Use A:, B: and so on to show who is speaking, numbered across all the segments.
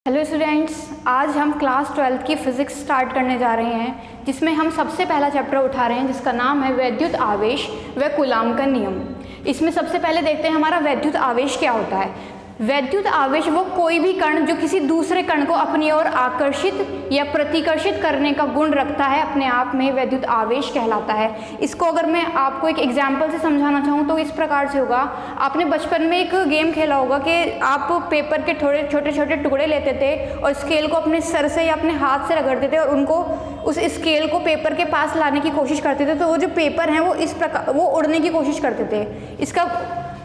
A: Hello students, आज हम class 12 की फ़िज़िक्स स्टार्ट करने जा रहे हैं, जिसमें हम सबसे पहला चैप्टर उठा रहे हैं जिसका नाम है वैद्युत आवेश व कूलाम का नियम। इसमें सबसे पहले देखते हैं हमारा वैद्युत आवेश क्या होता है। वैद्युत आवेश वो कोई भी कण जो किसी दूसरे कण को अपनी ओर आकर्षित या प्रतिकर्षित करने का गुण रखता है, अपने आप में वैद्युत आवेश कहलाता है। इसको अगर मैं आपको एक एग्जाम्पल से समझाना चाहूँ तो इस प्रकार से होगा। आपने बचपन में एक गेम खेला होगा कि आप पेपर के थोड़े छोटे छोटे टुकड़े लेते थे और स्केल को अपने सर से या अपने हाथ से रगड़ते थे और उनको उस स्केल को पेपर के पास लाने की कोशिश करते थे, तो वो जो पेपर हैं वो इस प्रकार वो उड़ने की कोशिश करते थे। इसका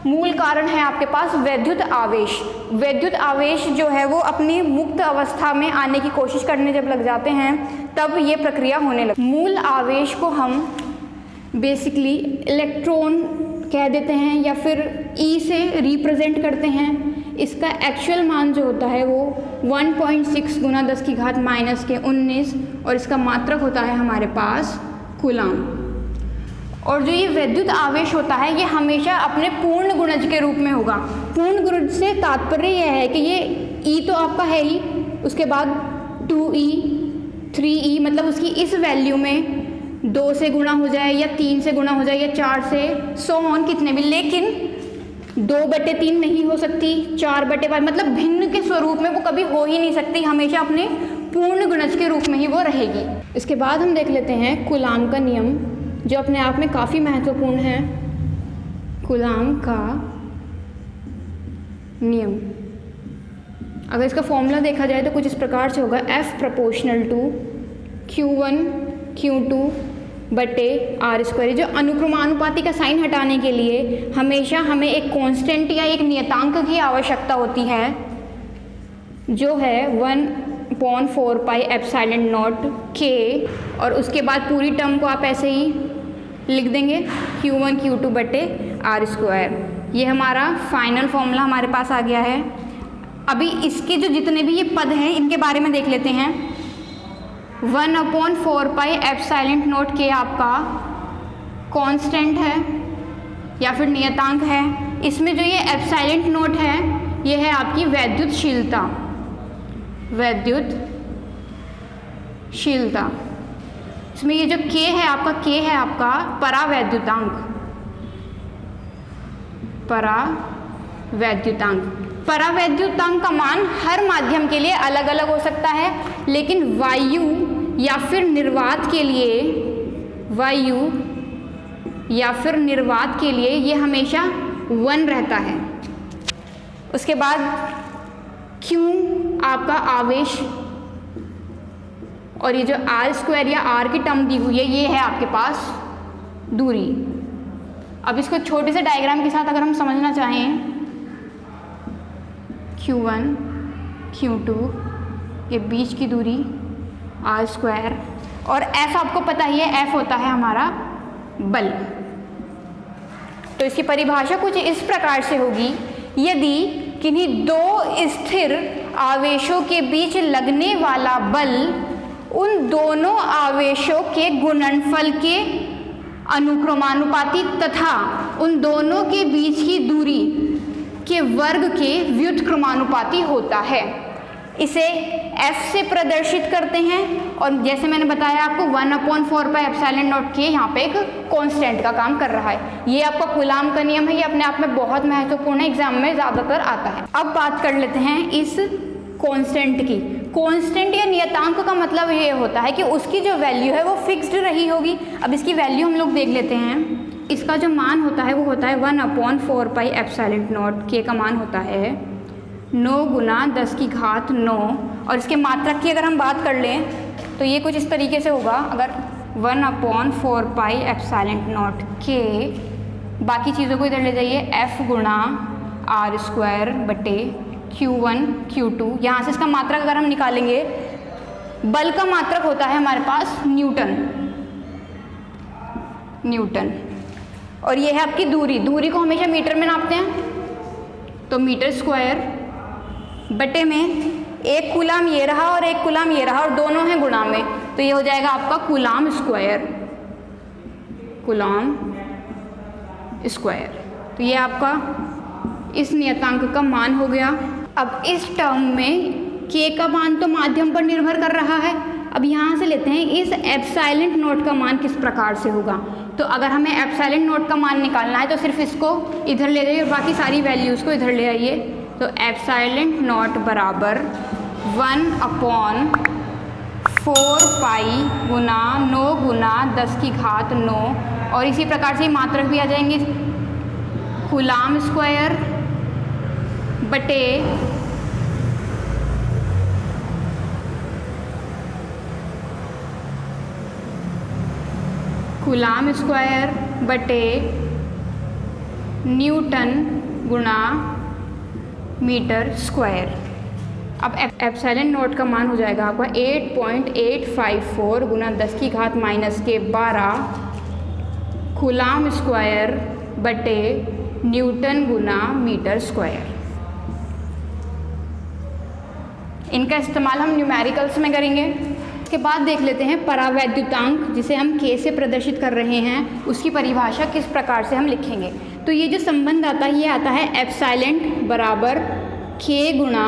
A: मूल कारण है आपके पास वैद्युत आवेश। वैद्युत आवेश जो है वो अपनी मुक्त अवस्था में आने की कोशिश करने जब लग जाते हैं तब ये प्रक्रिया होने लगती है। मूल आवेश को हम बेसिकली इलेक्ट्रॉन कह देते हैं या फिर ई से रिप्रेजेंट करते हैं। इसका एक्चुअल मान जो होता है वो 1.6 गुना 10 की घात माइनस के 19 और इसका मात्रक होता है हमारे पास कूलाम। और जो ये वैद्युत आवेश होता है ये हमेशा अपने पूर्ण गुणज के रूप में होगा। पूर्ण गुणज से तात्पर्य यह है कि ये ई तो आपका है ही, उसके बाद 2e 3e मतलब उसकी इस वैल्यू में 2 से गुणा हो जाए या 3 से गुणा हो जाए या 4 से सो ऑन कितने भी, लेकिन 2/3 नहीं हो सकती, 4/5 मतलब भिन्न के स्वरूप में वो कभी हो ही नहीं सकती, हमेशा अपने पूर्ण गुणज के रूप में ही वो रहेगी। इसके बाद हम देख लेते हैं कूलाम का नियम, जो अपने आप में काफ़ी महत्वपूर्ण है। कूलाम का नियम, अगर इसका फॉर्मूला देखा जाए तो कुछ इस प्रकार से होगा, F proportional to Q1 Q2 बटे R²। जो अनुक्रमानुपाती का साइन हटाने के लिए हमेशा हमें एक कांस्टेंट या एक नियतांक की आवश्यकता होती है, जो है 1/4 पाई एप्सिलॉन नॉट K, और उसके बाद पूरी टर्म को आप ऐसे ही लिख देंगे Q1 Q2 बटे R²। ये हमारा फाइनल फॉर्मूला हमारे पास आ गया है। अभी इसके जो जितने भी ये पद हैं इनके बारे में देख लेते हैं। 1/4 पाई एप्सिलॉन नॉट K आपका कांस्टेंट है या फिर नियतांक है। इसमें जो ये एप्सिलॉन नॉट है ये है आपकी वैद्युतशीलता। वैद्युतशीलता इसमें ये जो K है आपका परावैद्युतांक। परावैद्युतांक का मान हर माध्यम के लिए अलग अलग हो सकता है, लेकिन वायु या फिर निर्वात के लिए ये हमेशा 1 रहता है। उसके बाद Q आपका आवेश, और ये जो R² या R की टर्म दी हुई है ये है आपके पास दूरी। अब इसको छोटे से डायग्राम के साथ अगर हम समझना चाहें, Q1 Q2 के बीच की दूरी R², और F आपको पता ही है, F होता है हमारा बल। तो इसकी परिभाषा कुछ इस प्रकार से होगी, यदि किन्हीं दो स्थिर आवेशों के बीच लगने वाला बल उन दोनों आवेशों के गुणनफल के अनुक्रमानुपाती तथा उन दोनों के बीच की दूरी के वर्ग के व्युत्क्रमानुपाती होता है, इसे F से प्रदर्शित करते हैं। और जैसे मैंने बताया आपको 1/4 पाई एप्सिलॉन नॉट K यहाँ पे एक कांस्टेंट का काम कर रहा है। ये आपका कूलाम का नियम है, ये अपने आप में बहुत महत्वपूर्ण है, एग्जाम में ज़्यादातर आता है। अब बात कर लेते हैं इस कांस्टेंट की। कांस्टेंट या नियतांक का मतलब ये होता है कि उसकी जो वैल्यू है वो फिक्स्ड रही होगी। अब इसकी वैल्यू हम लोग देख लेते हैं। इसका जो मान होता है वो होता है 1/4 पाई एप्सिलॉन नॉट K का मान होता है 9 गुना 10 की घात 9, और इसके मात्रक की अगर हम बात कर लें तो ये कुछ इस तरीके से होगा। अगर 1/4 पाई एप्सिलॉन नॉट K, बाकी चीज़ों को इधर ले जाइए, F गुणा R² बटे Q1 Q2, यहाँ से इसका मात्रक अगर हम निकालेंगे, बल का मात्रक होता है हमारे पास न्यूटन, और ये है आपकी दूरी को हमेशा मीटर में नापते हैं, तो मीटर स्क्वायर बटे में एक कूलाम ये रहा और एक कूलाम ये रहा और दोनों हैं गुणा में, तो ये हो जाएगा आपका कूलाम स्क्वायर। तो ये आपका इस नियतांक का मान हो गया। अब इस टर्म में के का मान तो माध्यम पर निर्भर कर रहा है। अब यहाँ से लेते हैं इस एप्सिलॉन नॉट का मान किस प्रकार से होगा। तो अगर हमें एप्सिलॉन नॉट का मान निकालना है तो सिर्फ इसको इधर ले जाइए और बाकी सारी वैल्यूज़ को इधर ले आइए। तो एप्सिलॉन नॉट बराबर 1/4 पाई गुना 9 गुना 10 की घात 9 और इसी प्रकार से मात्रक भी आ जाएंगे कूलाम स्क्वायर बटे कूलाम स्क्वायर बटे न्यूटन गुणा मीटर स्क्वायर। अब एप्सिलॉन नॉट का मान हो जाएगा आपका 8.854 गुना 10 की घात -12 कूलाम स्क्वायर बटे न्यूटन गुना मीटर स्क्वायर। इनका इस्तेमाल हम न्यूमेरिकल्स में करेंगे। इसके बाद देख लेते हैं परावैद्युतांक जिसे हम के से प्रदर्शित कर रहे हैं, उसकी परिभाषा किस प्रकार से हम लिखेंगे। तो ये जो संबंध आता है ये आता है एप्सिलॉन बराबर के गुणा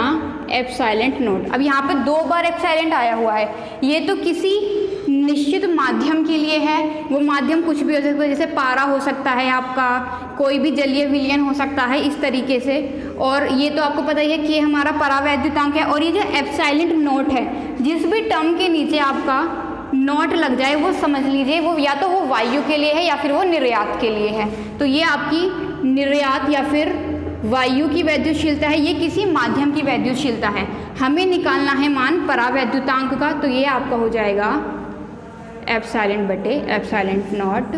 A: एप्सिलॉन नॉट। अब यहाँ पे 2 बार एप्सिलॉन आया हुआ है। ये तो किसी निश्चित माध्यम के लिए है, वो माध्यम कुछ भी हो सकता है, जैसे पारा हो सकता है आपका, कोई भी जलीय विलयन हो सकता है इस तरीके से। और ये तो आपको पता ही है कि हमारा परावैद्युतांक है। और ये जो एप्सिलॉन नॉट है, जिस भी टर्म के नीचे आपका नॉट लग जाए वो समझ लीजिए वो या तो वो वायु के लिए है या फिर वो निर्यात के लिए है। तो ये आपकी निर्यात या फिर वायु की वैद्युतशीलता है, ये किसी माध्यम की वैद्युतशीलता है। हमें निकालना है मान परावैद्युतांक का, तो ये आपका हो जाएगा एप्सिलॉन बटे एप्सिलॉन नॉट।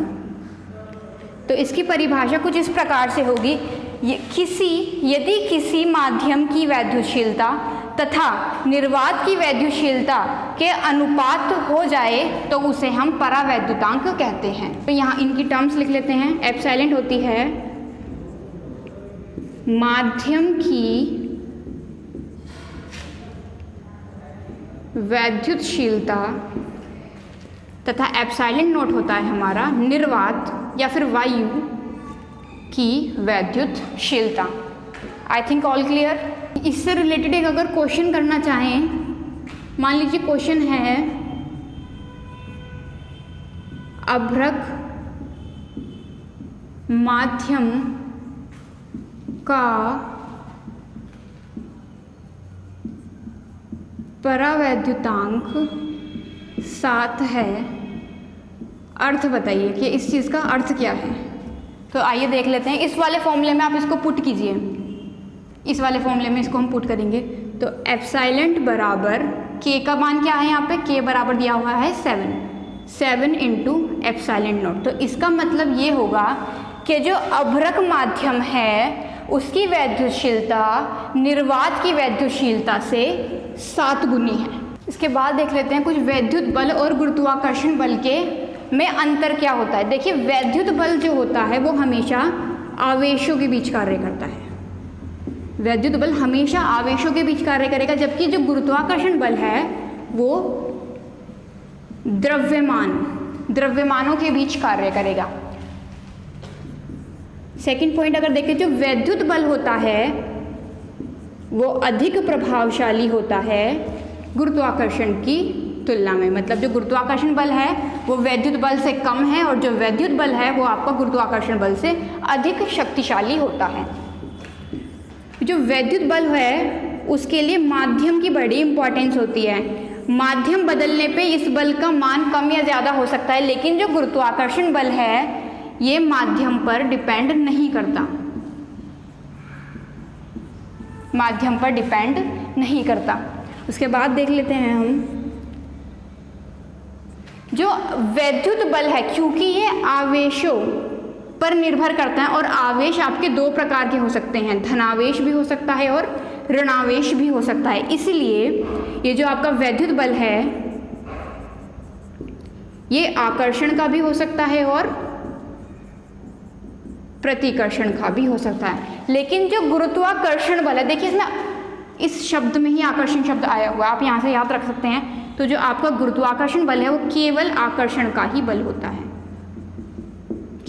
A: तो इसकी परिभाषा कुछ इस प्रकार से होगी, यदि किसी माध्यम की वैद्युतशीलता तथा निर्वात की वैद्युतशीलता के अनुपात हो जाए तो उसे हम परावैद्युतांक कहते हैं। तो यहाँ इनकी टर्म्स लिख लेते हैं। एप्सिलॉन होती है माध्यम की वैद्युतशीलता तथा एप्सिलॉन नॉट होता है हमारा निर्वात या फिर वायु की वैद्युतशीलता। I think all clear. इससे रिलेटेड एक अगर क्वेश्चन करना चाहें, मान लीजिए क्वेश्चन है अभ्रक माध्यम का परावैद्युतांक 7 है, अर्थ बताइए कि इस चीज़ का अर्थ क्या है। तो आइए देख लेते हैं। इस वाले फॉर्मूले में आप इसको पुट कीजिए, इस वाले फॉर्मूले में इसको हम पुट करेंगे। तो एप्सिलॉन बराबर के का मान क्या है, यहाँ पे के बराबर दिया हुआ है 7 इंटू एप्सिलॉन नॉट। तो इसका मतलब ये होगा कि जो अभ्रक माध्यम है उसकी वैद्युतशीलता निर्वात की वैद्युतशीलता से 7 गुनी है। इसके बाद देख लेते हैं कुछ वैद्युत बल और गुरुत्वाकर्षण बल के में अंतर क्या होता है। देखिए वैद्युत बल जो होता है वो हमेशा आवेशों के बीच कार्य करता है। वैद्युत बल हमेशा आवेशों के बीच कार्य करेगा, जबकि जो गुरुत्वाकर्षण बल है वो द्रव्यमानों के बीच कार्य करेगा। सेकंड पॉइंट अगर देखें, जो वैद्युत बल होता है वो अधिक प्रभावशाली होता है गुरुत्वाकर्षण की तुलना में। मतलब जो गुरुत्वाकर्षण बल है वो वैद्युत बल से कम है और जो वैद्युत बल है वो आपका गुरुत्वाकर्षण बल से अधिक शक्तिशाली होता है। जो वैद्युत बल है उसके लिए माध्यम की बड़ी इंपॉर्टेंस होती है। माध्यम बदलने पे इस बल का मान कम या ज़्यादा हो सकता है, लेकिन जो गुरुत्वाकर्षण बल है ये माध्यम पर डिपेंड नहीं करता, माध्यम पर डिपेंड नहीं करता। उसके बाद देख लेते हैं हम जो वैद्युत बल है, क्योंकि ये आवेशों पर निर्भर करता है और आवेश आपके 2 प्रकार के हो सकते हैं, धनावेश भी हो सकता है और ऋणावेश भी हो सकता है। इसलिए ये जो आपका वैद्युत बल है ये आकर्षण का भी हो सकता है और प्रतिकर्षण का भी हो सकता है। लेकिन जो गुरुत्वाकर्षण बल है, देखिए इसमें इस शब्द में ही आकर्षण शब्द आया हुआ है, आप यहाँ से याद रख सकते हैं। तो जो आपका गुरुत्वाकर्षण बल है वो केवल आकर्षण का ही बल होता है,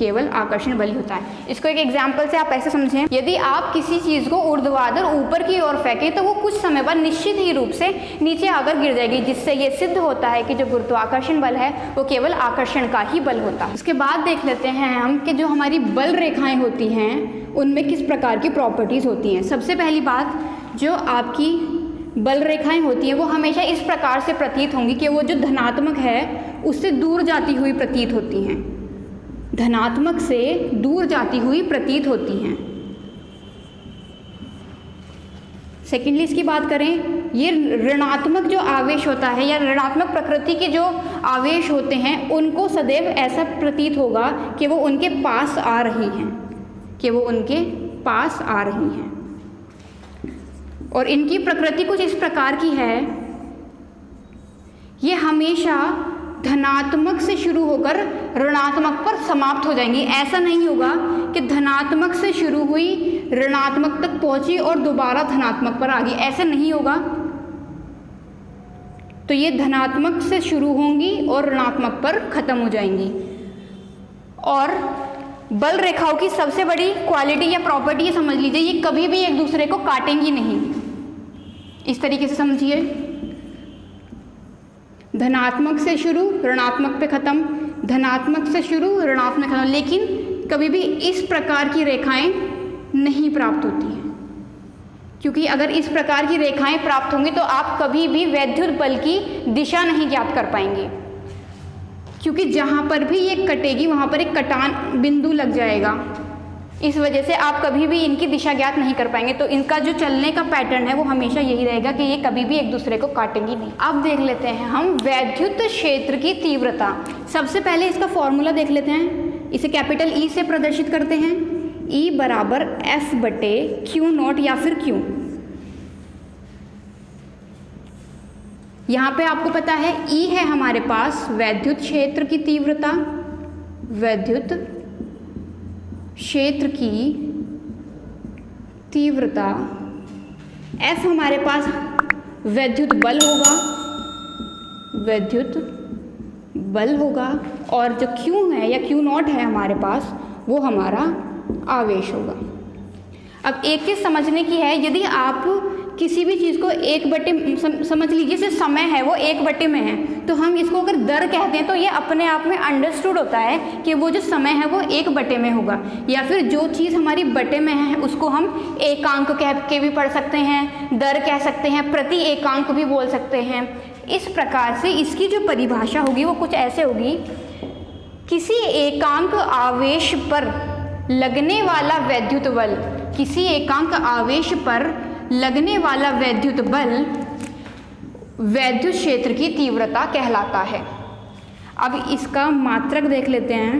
A: केवल आकर्षण बल ही होता है। इसको एक एग्जाम्पल से आप ऐसे समझें, यदि आप किसी चीज़ को ऊर्ध्वाधर ऊपर की ओर फेंकें तो वो कुछ समय बाद निश्चित ही रूप से नीचे आकर गिर जाएगी, जिससे ये सिद्ध होता है कि जो गुरुत्वाकर्षण बल है वो केवल आकर्षण का ही बल होता है। उसके बाद देख लेते हैं हम कि जो हमारी बल रेखाएं होती हैं उनमें किस प्रकार की प्रॉपर्टीज़ होती हैं। सबसे पहली बात, जो आपकी बल रेखाएं होती हैं वो हमेशा इस प्रकार से प्रतीत होंगी कि वो जो धनात्मक है उससे दूर जाती हुई प्रतीत होती हैं, धनात्मक से दूर जाती हुई प्रतीत होती हैं। सेकेंडली इसकी बात करें, ये ऋणात्मक जो आवेश होता है या ऋणात्मक प्रकृति के जो आवेश होते हैं उनको सदैव ऐसा प्रतीत होगा कि वो उनके पास आ रही हैं, कि वो उनके पास आ रही हैं। और इनकी प्रकृति कुछ इस प्रकार की है, ये हमेशा धनात्मक से शुरू होकर ऋणात्मक पर समाप्त हो जाएंगी। ऐसा नहीं होगा कि धनात्मक से शुरू हुई ऋणात्मक तक पहुंची और दोबारा धनात्मक पर आ गई, ऐसा नहीं होगा। तो ये धनात्मक से शुरू होंगी और ऋणात्मक पर खत्म हो जाएंगी। और बल रेखाओं की सबसे बड़ी क्वालिटी या प्रॉपर्टी ये समझ लीजिए, ये कभी भी एक दूसरे को काटेंगी नहीं। इस तरीके से समझिए, धनात्मक से शुरू ऋणात्मक पे खत्म, धनात्मक से शुरू ऋणात्मक खत्म, लेकिन कभी भी इस प्रकार की रेखाएं नहीं प्राप्त होती हैं। क्योंकि अगर इस प्रकार की रेखाएं प्राप्त होंगी तो आप कभी भी वैद्युत बल की दिशा नहीं ज्ञात कर पाएंगे, क्योंकि जहाँ पर भी ये कटेगी वहाँ पर एक कटान बिंदु लग जाएगा। इस वजह से आप कभी भी इनकी दिशा ज्ञात नहीं कर पाएंगे। तो इनका जो चलने का पैटर्न है वो हमेशा यही रहेगा कि ये कभी भी एक दूसरे को काटेंगी नहीं। अब देख लेते हैं हम वैद्युत क्षेत्र की तीव्रता। सबसे पहले इसका फॉर्मूला देख लेते हैं, इसे कैपिटल ई से प्रदर्शित करते हैं। ई बराबर एफ बटे क्यू नॉट या फिर क्यू। यहाँ पे आपको पता है ई है हमारे पास वैद्युत क्षेत्र की तीव्रता, वैद्युत क्षेत्र की तीव्रता। एफ हमारे पास वैद्युत बल होगा, वैद्युत बल होगा, और जो क्यू है या क्यू नॉट है हमारे पास वो हमारा आवेश होगा। अब एक चीज़ समझने की है, यदि आप किसी भी चीज़ को एक बटे समझ लीजिए, जैसे समय है वो एक बटे में है, तो हम इसको अगर दर कहते हैं तो ये अपने आप में अंडरस्टूड होता है कि वो जो समय है वो एक बटे में होगा। या फिर जो चीज़ हमारी बटे में है उसको हम एकांक कह के भी पढ़ सकते हैं, दर कह सकते हैं, प्रति एकांक भी बोल सकते हैं। इस प्रकार से इसकी जो परिभाषा होगी वो कुछ ऐसे होगी, किसी एकांक आवेश पर लगने वाला वैद्युत बल, किसी एकांक आवेश पर लगने वाला वैद्युत बल वैद्युत क्षेत्र की तीव्रता कहलाता है। अब इसका मात्रक देख लेते हैं।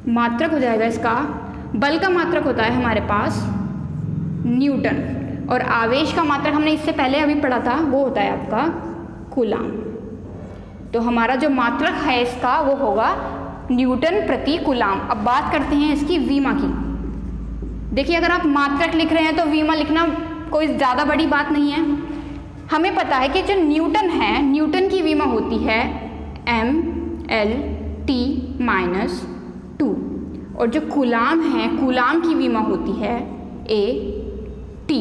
A: मात्रक हो जाएगा इसका, बल का मात्रक होता है हमारे पास न्यूटन, और आवेश का मात्रक हमने इससे पहले अभी पढ़ा था वो होता है आपका कूलाम। तो हमारा जो मात्रक है इसका वो होगा न्यूटन प्रति कूलाम। अब बात करते हैं इसकी वीमा की। देखिए, अगर आप मात्रक लिख रहे हैं तो वीमा लिखना कोई ज़्यादा बड़ी बात नहीं है। हमें पता है कि जो न्यूटन है, न्यूटन की वीमा होती है mL/T-2, और जो कूलाम है, कूलाम की वीमा होती है A/T।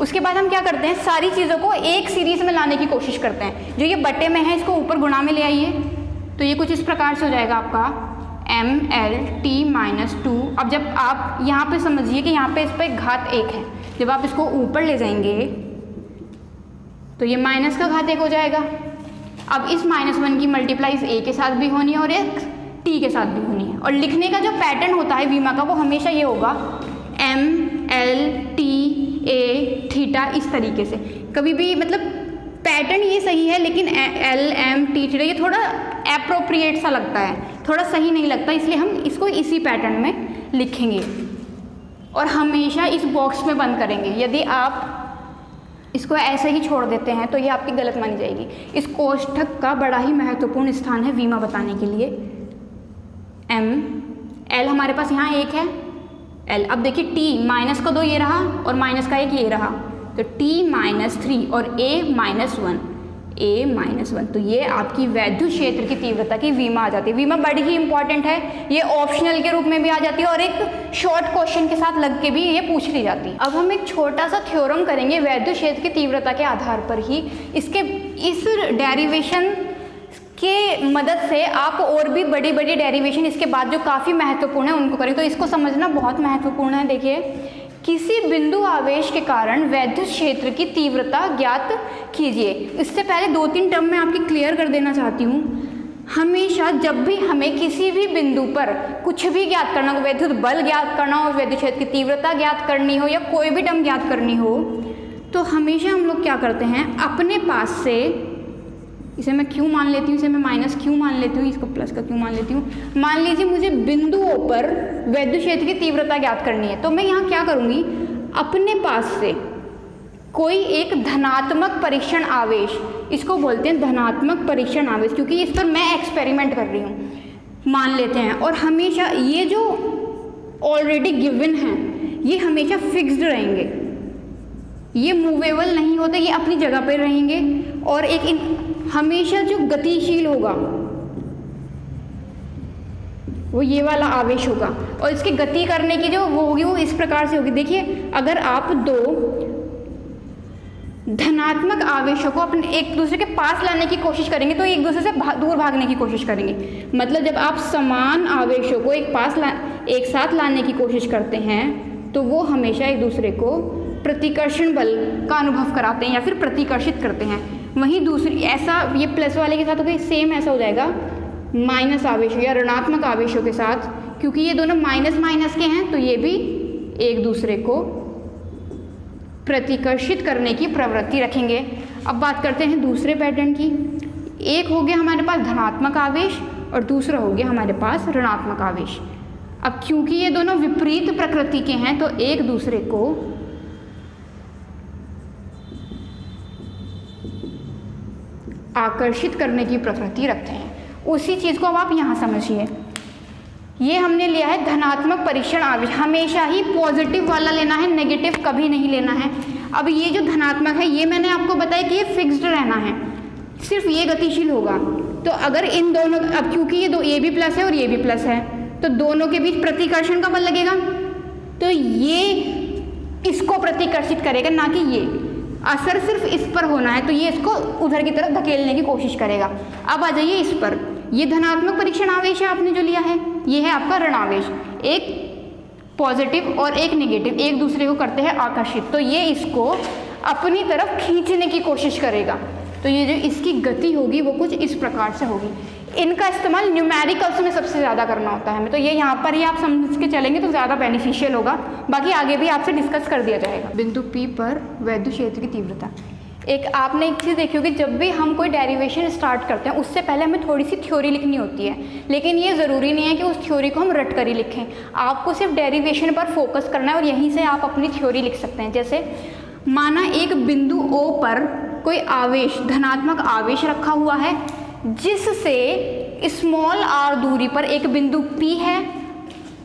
A: उसके बाद हम क्या करते हैं, सारी चीज़ों को एक सीरीज़ में लाने की कोशिश करते हैं। जो ये बटे में है इसको ऊपर गुणा में ले आइए, तो ये कुछ इस प्रकार से हो जाएगा आपका mL/T-2। अब जब आप यहाँ पे समझिए कि यहाँ पे इस पर घात 1 है, जब आप इसको ऊपर ले जाएंगे तो ये माइनस का घात 1 हो जाएगा। अब इस -1 की मल्टीप्लाई इस a के साथ भी होनी है और एक t के साथ भी होनी है। और लिखने का जो पैटर्न होता है वीमा का वो हमेशा ये होगा mL/T/A इस तरीके से। कभी भी मतलब पैटर्न ये सही है, लेकिन L/M/T/θ ये थोड़ा एप्रोप्रिएट सा लगता है, थोड़ा सही नहीं लगता, इसलिए हम इसको इसी पैटर्न में लिखेंगे और हमेशा इस बॉक्स में बंद करेंगे। यदि आप इसको ऐसे ही छोड़ देते हैं तो ये आपकी गलत मानी जाएगी। इस कोष्ठक का बड़ा ही महत्वपूर्ण स्थान है वीमा बताने के लिए। L हमारे पास यहाँ 1 है, L। अब देखिए T -2 ये रहा और -1 ये रहा, तो T-3 और A-1, A-1। तो ये आपकी वैद्युत क्षेत्र की तीव्रता की वीमा आ जाती है। वीमा बड़ी ही इंपॉर्टेंट है, ये ऑप्शनल के रूप में भी आ जाती है और एक शॉर्ट क्वेश्चन के साथ लग के भी ये पूछ ली जाती है। अब हम एक छोटा सा थ्योरम करेंगे वैद्युत क्षेत्र की तीव्रता के आधार पर ही। इस डेरिवेशन के मदद से आप और भी बड़ी बड़ी डेरिवेशन इसके बाद जो काफ़ी महत्वपूर्ण है उनको करें। तो इसको समझना बहुत महत्वपूर्ण है। देखिए, किसी बिंदु आवेश के कारण वैद्युत क्षेत्र की तीव्रता ज्ञात कीजिए। इससे पहले 2-3 टर्म मैं आपकी क्लियर कर देना चाहती हूँ। हमेशा जब भी हमें किसी भी बिंदु पर कुछ भी ज्ञात करना हो, वैद्युत बल ज्ञात करना हो, वैद्युत क्षेत्र की तीव्रता ज्ञात करनी हो या कोई भी टर्म ज्ञात करनी हो, तो हमेशा हम लोग क्या करते हैं, अपने पास से, इसे मैं क्यू मान लेती हूँ, इसे मैं माइनस क्यू मान लेती हूँ, इसको प्लस का क्यू मान लेती हूँ। मान लीजिए मुझे बिंदुओं पर वैद्युत क्षेत्र की तीव्रता ज्ञात करनी है, तो मैं यहाँ क्या करूँगी, अपने पास से कोई एक धनात्मक परीक्षण आवेश, इसको बोलते हैं धनात्मक परीक्षण आवेश, क्योंकि इस पर मैं एक्सपेरिमेंट कर रही हूँ, मान लेते हैं। और हमेशा ये जो ऑलरेडी गिवन है ये हमेशा फिक्स्ड रहेंगे, ये मूवेबल नहीं होते, ये अपनी जगह पर रहेंगे। और हमेशा जो गतिशील होगा वो ये वाला आवेश होगा, और इसकी गति करने की जो वो होगी वो इस प्रकार से होगी। देखिए, अगर आप दो धनात्मक आवेशों को अपने एक दूसरे के पास लाने की कोशिश करेंगे तो एक दूसरे से दूर भागने की कोशिश करेंगे। मतलब जब आप समान आवेशों को एक साथ लाने की कोशिश करते हैं तो वो हमेशा एक दूसरे को प्रतिकर्षण बल का अनुभव कराते हैं या फिर प्रतिकर्षित करते हैं। वहीं दूसरी ऐसा ये प्लस वाले के साथ हो गई, सेम ऐसा हो जाएगा माइनस आवेशों या ऋणात्मक आवेशों के साथ, क्योंकि ये दोनों माइनस माइनस के हैं तो ये भी एक दूसरे को प्रतिकर्षित करने की प्रवृत्ति रखेंगे। अब बात करते हैं दूसरे पैटर्न की। एक हो गया हमारे पास धनात्मक आवेश और दूसरा हो गया हमारे पास ऋणात्मक आवेश। अब क्योंकि ये दोनों विपरीत प्रकृति के हैं तो एक दूसरे को आकर्षित करने की प्रवृत्ति रखते हैं। उसी चीज़ को अब आप यहाँ समझिए। ये हमने लिया है धनात्मक परीक्षण आवेश, हमेशा ही पॉजिटिव वाला लेना है, नेगेटिव कभी नहीं लेना है। अब ये जो धनात्मक है ये मैंने आपको बताया कि ये फिक्स्ड रहना है, सिर्फ ये गतिशील होगा। तो अगर इन दोनों, अब क्योंकि ये भी प्लस है और ये भी प्लस है तो दोनों के बीच प्रतिकर्षण का बल लगेगा, तो ये इसको प्रतिकर्षित करेगा, ना कि ये। असर सिर्फ इस पर होना है तो ये इसको उधर की तरफ धकेलने की कोशिश करेगा। अब आ जाइए इस पर, ये धनात्मक परीक्षण आवेश है आपने जो लिया है, ये है आपका ऋण आवेश। एक पॉजिटिव और एक नेगेटिव एक दूसरे को करते हैं आकर्षित, तो ये इसको अपनी तरफ खींचने की कोशिश करेगा। तो ये जो इसकी गति होगी वो कुछ इस प्रकार से होगी। इनका इस्तेमाल न्यूमेरिकल्स में सबसे ज़्यादा करना होता है हमें, तो ये यहाँ पर ही आप समझ के चलेंगे तो ज़्यादा बेनिफिशियल होगा। बाकी आगे भी आपसे डिस्कस कर दिया जाएगा। बिंदु P पर वैद्युत क्षेत्र की तीव्रता। एक आपने एक चीज़ देखी होगी, जब भी हम कोई डेरिवेशन स्टार्ट करते हैं उससे पहले हमें थोड़ी सी थ्योरी लिखनी होती है, लेकिन ये ज़रूरी नहीं है कि उस थ्योरी को हम रट कर ही लिखें। आपको सिर्फ डेरिवेशन पर फोकस करना है और यहीं से आप अपनी थ्योरी लिख सकते हैं। जैसे माना एक बिंदु O पर कोई आवेश, धनात्मक आवेश रखा हुआ है, जिससे स्मॉल r दूरी पर एक बिंदु P है,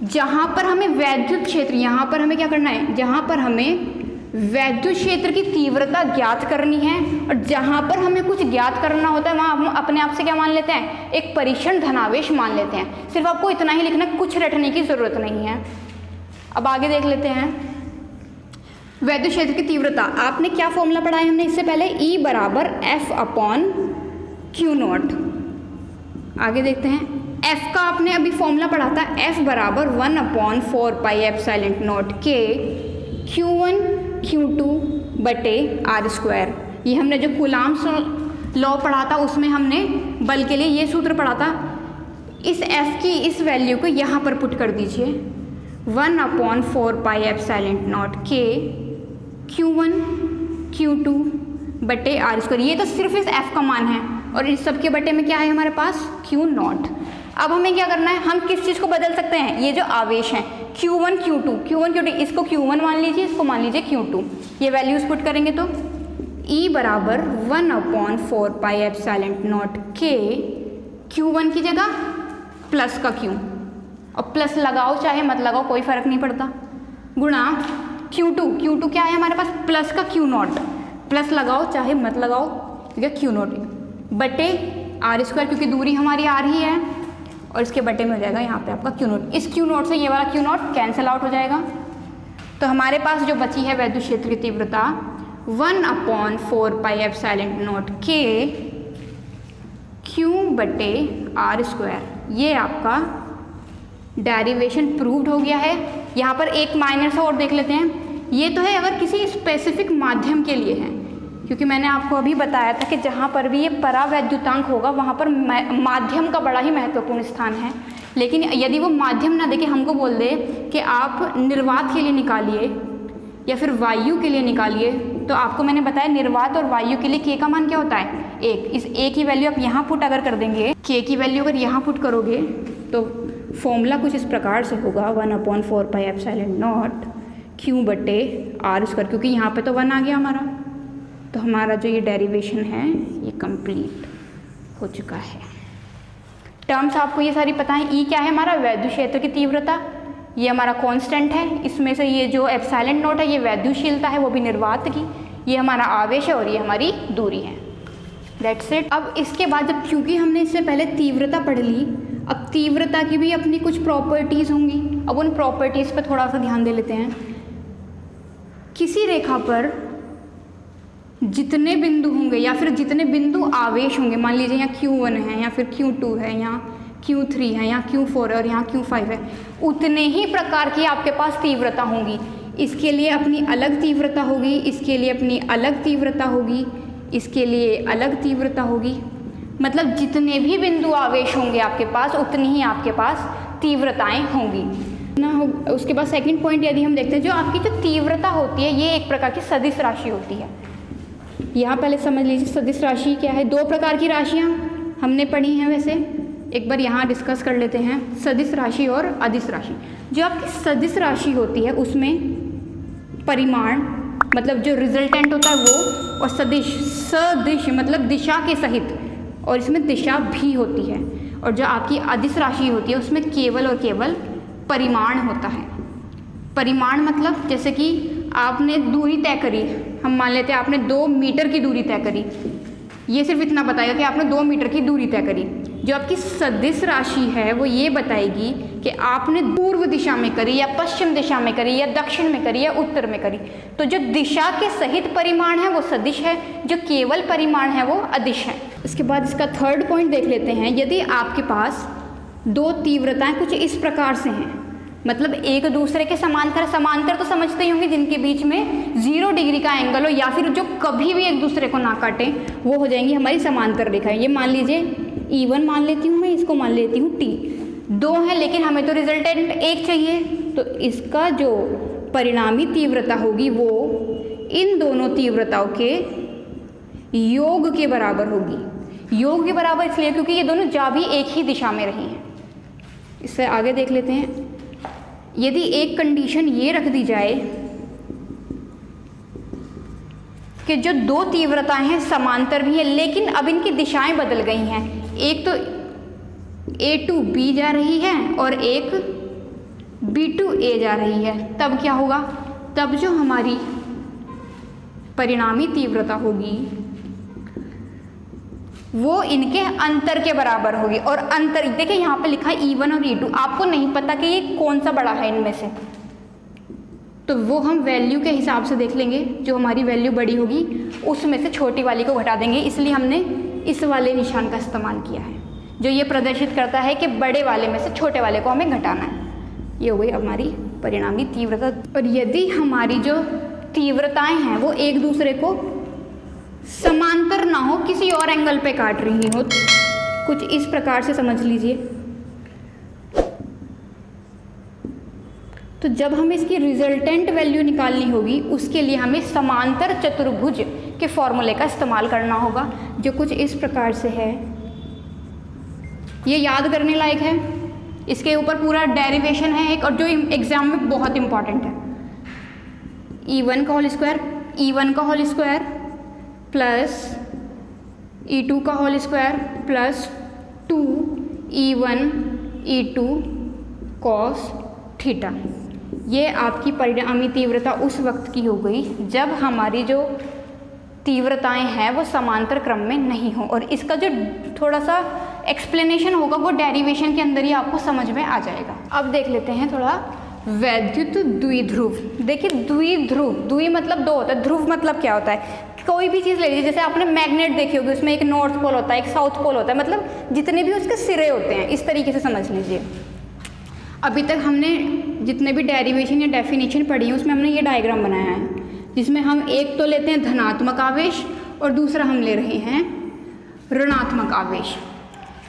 A: जहाँ पर हमें वैद्युत क्षेत्र, यहाँ पर हमें क्या करना है, जहाँ पर हमें वैद्युत क्षेत्र की तीव्रता ज्ञात करनी है, और जहाँ पर हमें कुछ ज्ञात करना होता है वहाँ हम अपने आप से क्या मान लेते हैं, एक परीक्षण धनावेश मान लेते हैं। सिर्फ आपको इतना ही लिखना, कुछ रटने की ज़रूरत नहीं है। अब आगे देख लेते हैं वैद्युत क्षेत्र की तीव्रता। आपने क्या फॉर्मूला पढ़ा है हमने इससे पहले, E बराबर F/Q0। आगे देखते हैं, F का आपने अभी फॉर्मूला पढ़ा था, F बराबर 1/4πε0 K Q1 Q2 बटे r²। ये हमने जो कूलाम्स लॉ पढ़ा था उसमें हमने बल के लिए ये सूत्र पढ़ा था। इस F की इस वैल्यू को यहाँ पर पुट कर दीजिए, 1/4πε0 K Q1 Q2 बटे r²। ये तो सिर्फ इस F का मान है और इस सब के बटे में क्या है हमारे पास, Q0। अब हमें क्या करना है, हम किस चीज़ को बदल सकते हैं, ये जो आवेश हैं Q1 Q2, इसको Q1 मान लीजिए, इसको मान लीजिए Q2। ये वैल्यूज पुट करेंगे तो E बराबर 1/4πε0 K Q1 की जगह प्लस का Q, और प्लस लगाओ चाहे मत लगाओ कोई फ़र्क नहीं पड़ता, गुणा Q2 क्या है हमारे पास, प्लस का Q0, प्लस लगाओ चाहे मत लगाओ ठीक है, क्यू नॉट बटे आर स्क्वायर, क्योंकि दूरी हमारी आर ही है, और इसके बटे में हो जाएगा यहाँ पे आपका क्यू नॉट। इस क्यू नॉट से ये वाला क्यू नॉट कैंसिल आउट हो जाएगा। तो हमारे पास जो बची है वैद्युत क्षेत्र की तीव्रता 1/4πε0 के क्यू बटे आर स्क्वायर, ये आपका डेरिवेशन प्रूव्ड हो गया है। यहाँ पर एक माइनर सा और देख लेते हैं, ये तो है अगर किसी स्पेसिफिक माध्यम के लिए है, क्योंकि मैंने आपको अभी बताया था कि जहाँ पर भी ये परावैद्युतांक होगा वहाँ पर माध्यम का बड़ा ही महत्वपूर्ण स्थान है। लेकिन यदि वो माध्यम ना देके हमको बोल दे कि आप निर्वात के लिए निकालिए या फिर वायु के लिए निकालिए, तो आपको मैंने बताया निर्वात और वायु के लिए के का मान क्या होता है 1। इस ए की वैल्यू आप यहाँ पुट अगर कर देंगे, के की वैल्यू अगर यहाँ पुट करोगे तो फॉर्मूला कुछ इस प्रकार से होगा 1/4πε0 क्यू बटे आर स्क्वायर, क्योंकि यहाँ पे तो 1 आ गया हमारा, तो हमारा जो ये डेरिवेशन है ये कंप्लीट हो चुका है। टर्म्स आपको ये सारी पता है। ई क्या है हमारा वैद्युत क्षेत्र की तीव्रता, ये हमारा कांस्टेंट है। इसमें से ये जो एप्सिलॉन नॉट है ये वैद्युतशीलता है, वो भी निर्वात की। ये हमारा आवेश है और ये हमारी दूरी है। That's it. अब इसके बाद जब, क्योंकि हमने इससे पहले तीव्रता पढ़ ली, अब तीव्रता की भी अपनी कुछ प्रॉपर्टीज़ होंगी। अब उन प्रॉपर्टीज़ पर थोड़ा सा ध्यान दे लेते हैं। किसी रेखा पर जितने बिंदु होंगे या फिर जितने बिंदु आवेश होंगे, मान लीजिए यहाँ Q1 है या फिर Q2 है, यहाँ Q3 है, यहाँ Q4 है और यहाँ Q5 है, उतने ही प्रकार की आपके पास तीव्रता होंगी। इसके लिए अपनी अलग तीव्रता होगी, इसके लिए अपनी अलग तीव्रता होगी, इसके लिए अलग तीव्रता होगी। मतलब जितने भी बिंदु आवेश होंगे आपके पास उतनी ही आपके पास तीव्रताएं होंगी ना। उसके बाद सेकंड पॉइंट यदि हम देखते हैं, जो आपकी जो तीव्रता होती है ये एक प्रकार की सदिश राशि होती है। यहाँ पहले समझ लीजिए सदिश राशि क्या है। 2 प्रकार की राशियाँ हमने पढ़ी हैं, वैसे एक बार यहाँ डिस्कस कर लेते हैं, सदिश राशि और अदिश राशि। जो आपकी सदिश राशि होती है उसमें परिमाण मतलब जो रिजल्टेंट होता है वो, और सदिश मतलब दिशा के सहित, और इसमें दिशा भी होती है। और जो आपकी अदिश राशि होती है उसमें केवल और केवल परिमाण होता है। परिमाण मतलब जैसे कि आपने दूरी तय करी, हम मान लेते हैं आपने 2 मीटर की दूरी तय करी, ये सिर्फ इतना बताएगा कि आपने 2 मीटर की दूरी तय करी। जो आपकी सदिश राशि है वो ये बताएगी कि आपने पूर्व दिशा में करी या पश्चिम दिशा में करी या दक्षिण में करी या उत्तर में करी। तो जो दिशा के सहित परिमाण है वो सदिश है, जो केवल परिमाण है वो अदिश है। इसके बाद इसका थर्ड पॉइंट देख लेते हैं। यदि आपके पास 2 तीव्रताएं कुछ इस प्रकार से हैं, मतलब एक दूसरे के समांतर तो समझते ही होंगे, जिनके बीच में 0 डिग्री का एंगल हो या फिर जो कभी भी एक दूसरे को ना काटें, वो हो जाएंगी हमारी समांतर रेखाएं। ये मान लीजिए E1 मान लेती हूँ मैं, इसको मान लेती हूँ T। 2 है लेकिन हमें तो रिजल्टेंट 1 चाहिए, तो इसका जो परिणामी तीव्रता होगी वो इन दोनों तीव्रताओं के योग के बराबर होगी। योग के बराबर इसलिए क्योंकि ये दोनों जा भी एक ही दिशा में रही हैं। इससे आगे देख लेते हैं। यदि एक कंडीशन ये रख दी जाए कि जो 2 तीव्रताएं हैं समांतर भी है लेकिन अब इनकी दिशाएं बदल गई हैं, एक तो A to B जा रही है और एक B to A जा रही है, तब क्या होगा? तब जो हमारी परिणामी तीव्रता होगी वो इनके अंतर के बराबर होगी। और अंतर देखिए यहाँ पे लिखा है E1 और E2, आपको नहीं पता कि ये कौन सा बड़ा है इनमें से, तो वो हम वैल्यू के हिसाब से देख लेंगे। जो हमारी वैल्यू बड़ी होगी उसमें से छोटी वाली को घटा देंगे, इसलिए हमने इस वाले निशान का इस्तेमाल किया है जो ये प्रदर्शित करता है कि बड़े वाले में से छोटे वाले को हमें घटाना है। ये हो गई हमारी परिणामी तीव्रता। और यदि हमारी जो तीव्रताएं हैं वो एक दूसरे को समांतर ना हो, किसी और एंगल पे काट रही हो, कुछ इस प्रकार से समझ लीजिए, तो जब हमें इसकी रिजल्टेंट वैल्यू निकालनी होगी उसके लिए हमें समांतर चतुर्भुज के फॉर्मूले का इस्तेमाल करना होगा, जो कुछ इस प्रकार से है। ये याद करने लायक है, इसके ऊपर पूरा डेरिवेशन है एक, और जो एग्जाम में बहुत इंपॉर्टेंट है। E1 का होल स्क्वायर प्लस E2 का whole square plus 2E1 E2 cos theta. ये आपकी परिणामी तीव्रता उस वक्त की हो गई जब हमारी जो तीव्रताएं हैं वो समांतर क्रम में नहीं हो। और इसका जो थोड़ा सा एक्सप्लेनेशन होगा वो डेरिवेशन के अंदर ही आपको समझ में आ जाएगा। अब देख लेते हैं थोड़ा वैद्युत द्विध्रुव। देखिए द्विध्रुव, द्वि मतलब दो होता है, ध्रुव मतलब क्या होता है, कोई भी चीज़ ले लीजिए, जैसे आपने मैग्नेट देखी होगी, उसमें एक नॉर्थ पोल होता है, एक साउथ पोल होता है, मतलब जितने भी उसके सिरे होते हैं, इस तरीके से समझ लीजिए। अभी तक हमने जितने भी डेरिवेशन या डेफिनेशन पढ़ी है उसमें हमने ये डायग्राम बनाया है, जिसमें हम एक तो लेते हैं धनात्मक आवेश और दूसरा हम ले रहे हैं ऋणात्मक आवेश।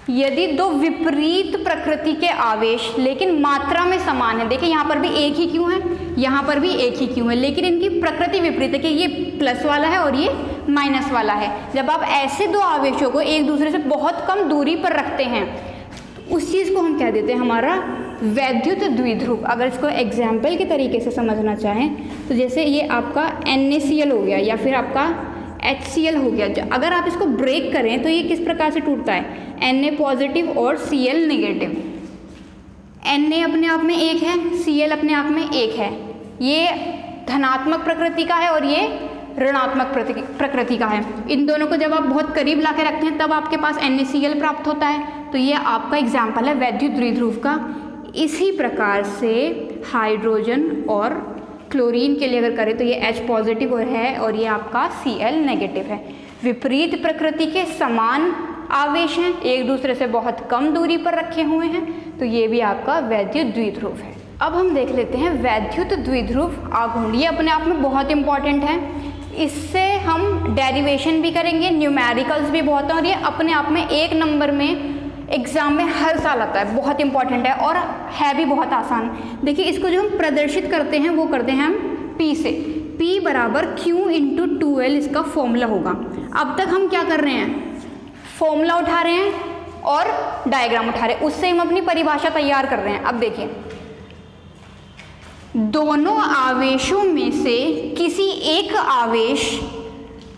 A: यदि दो विपरीत प्रकृति के आवेश लेकिन मात्रा में समान है, देखिए यहाँ पर भी एक ही क्यों है, यहाँ पर भी एक ही क्यों है, लेकिन इनकी प्रकृति विपरीत है कि ये प्लस वाला है और ये माइनस वाला है। जब आप ऐसे दो आवेशों को एक दूसरे से बहुत कम दूरी पर रखते हैं उस चीज़ को हम कह देते हैं हमारा वैद्युत द्विध्रुव। अगर इसको एग्जाम्पल के तरीके से समझना चाहें तो जैसे ये आपका NaCl हो गया या फिर आपका HCl हो गया, अगर आप इसको ब्रेक करें तो ये किस प्रकार से टूटता है, Na पॉजिटिव और Cl नेगेटिव। Na अपने आप में एक है, Cl अपने आप में एक है, ये धनात्मक प्रकृति का है और ये ऋणात्मक प्रकृति का है। इन दोनों को जब आप बहुत करीब ला के रखते हैं तब आपके पास NaCl प्राप्त होता है। तो ये आपका एग्जाम्पल है वैद्युत द्विध्रुव का। इसी प्रकार से हाइड्रोजन और क्लोरीन के लिए अगर करें तो ये H पॉजिटिव है और ये आपका Cl नेगेटिव है। विपरीत प्रकृति के समान आवेश हैं, एक दूसरे से बहुत कम दूरी पर रखे हुए हैं, तो ये भी आपका वैद्युत द्विध्रुव है। अब हम देख लेते हैं वैद्युत द्विध्रुव आघूर्ण। ये अपने आप में बहुत इंपॉर्टेंट है, इससे हम डेरिवेशन भी करेंगे, न्यूमेरिकल्स भी बहुत हैं और ये अपने आप में एक नंबर में एग्जाम में हर साल आता है, बहुत इंपॉर्टेंट है और है भी बहुत आसान। देखिए इसको जो हम प्रदर्शित करते हैं वो करते हैं हम P से, P बराबर Q इंटू 2L इसका फॉर्मूला होगा। अब तक हम क्या कर रहे हैं, फॉर्मूला उठा रहे हैं और डायग्राम उठा रहे हैं, उससे हम अपनी परिभाषा तैयार कर रहे हैं। अब देखिए दोनों आवेशों में से किसी एक आवेश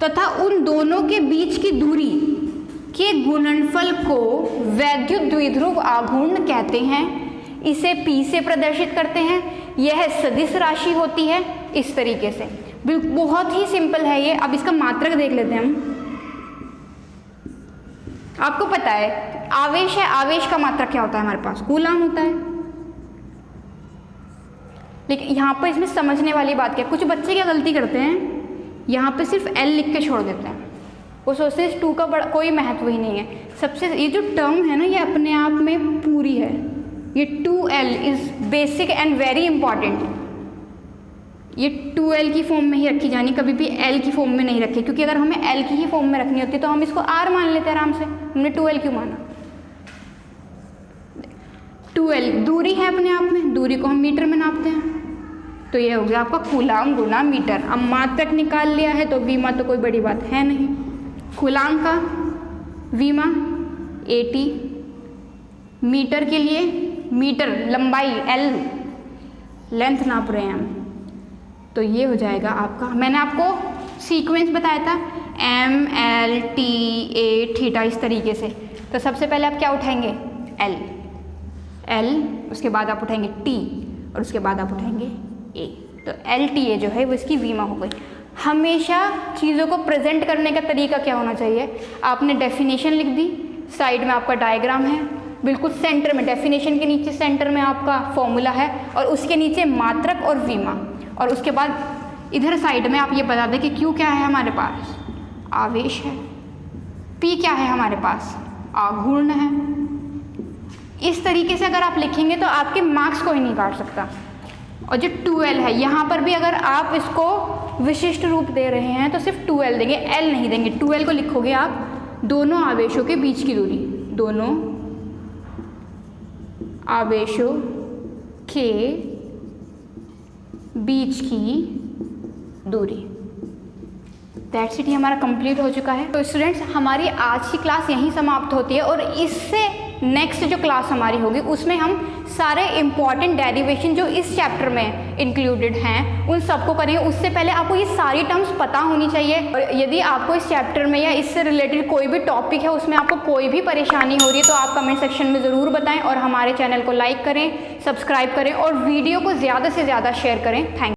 A: तथा उन दोनों के बीच की दूरी के गुणनफल को वैद्युत द्विध्रुव आघूर्ण कहते हैं। इसे P से प्रदर्शित करते हैं, यह सदिश राशि होती है इस तरीके से। बहुत ही सिंपल है ये। अब इसका मात्रक देख लेते हैं हम। आपको पता है आवेश है, आवेश का मात्रक क्या होता है हमारे पास, कूलाम होता है। लेकिन यहाँ पर इसमें समझने वाली बात क्या है, कुछ बच्चे क्या गलती करते हैं, यहाँ पे सिर्फ L लिख के छोड़ देते हैं, वो सोचते हैं इस 2 का बड़ा कोई महत्व ही नहीं है। सबसे ये जो टर्म है ना ये अपने आप में पूरी है, ये 2L is basic and very important. ये 2L की फॉर्म में ही रखी जानी, कभी भी L की फॉर्म में नहीं रखी, क्योंकि अगर हमें L की ही फॉर्म में रखनी होती तो हम इसको R मान लेते आराम से, हमने 2L क्यों माना। 2L दूरी है अपने आप में, दूरी को हम मीटर में नापते हैं, तो ये हो गया आपका कूलाम गुना मीटर। अब मात्रक निकाल लिया है तो वीमा तो कोई बड़ी बात है नहीं, कूलाम का वीमा 80, मीटर के लिए मीटर लंबाई L लेंथ नाप रहे हैं हम, तो ये हो जाएगा आपका, मैंने आपको सीक्वेंस बताया था M L T A theta इस तरीके से। तो सबसे पहले आप क्या उठाएंगे, L, उसके बाद आप उठाएंगे T और उसके बाद आप उठाएंगे A। तो LTA जो है वो इसकी वीमा हो गई। हमेशा चीज़ों को प्रेजेंट करने का तरीका क्या होना चाहिए, आपने डेफिनेशन लिख दी, साइड में आपका डायग्राम है, बिल्कुल सेंटर में डेफिनेशन के नीचे सेंटर में आपका फॉर्मूला है और उसके नीचे मात्रक और वीमा, और उसके बाद इधर साइड में आप ये बता दें कि Q क्या है हमारे पास, आवेश है, P क्या है हमारे पास, आघूर्ण है। इस तरीके से अगर आप लिखेंगे तो आपके मार्क्स कोई नहीं काट सकता। और जो 2L है यहाँ पर भी अगर आप इसको विशिष्ट रूप दे रहे हैं तो सिर्फ 2L देंगे, L नहीं देंगे। 2L को लिखोगे आप दोनों आवेशों के बीच की दूरी, दोनों आवेशों के बीच की दूरी। दैट्स इट, ये हमारा कंप्लीट हो चुका है। तो स्टूडेंट्स हमारी आज की क्लास यहीं समाप्त होती है और इससे नेक्स्ट जो क्लास हमारी होगी उसमें हम सारे इम्पॉर्टेंट डेरिवेशन जो इस चैप्टर में इंक्लूडेड हैं उन सबको करेंगे। उससे पहले आपको ये सारी टर्म्स पता होनी चाहिए। और यदि आपको इस चैप्टर में या इससे रिलेटेड कोई भी टॉपिक है उसमें आपको कोई भी परेशानी हो रही है तो आप कमेंट सेक्शन में ज़रूर बताएं और हमारे चैनल को लाइक करें, सब्सक्राइब करें और वीडियो को ज़्यादा से ज़्यादा शेयर करें। Thank you.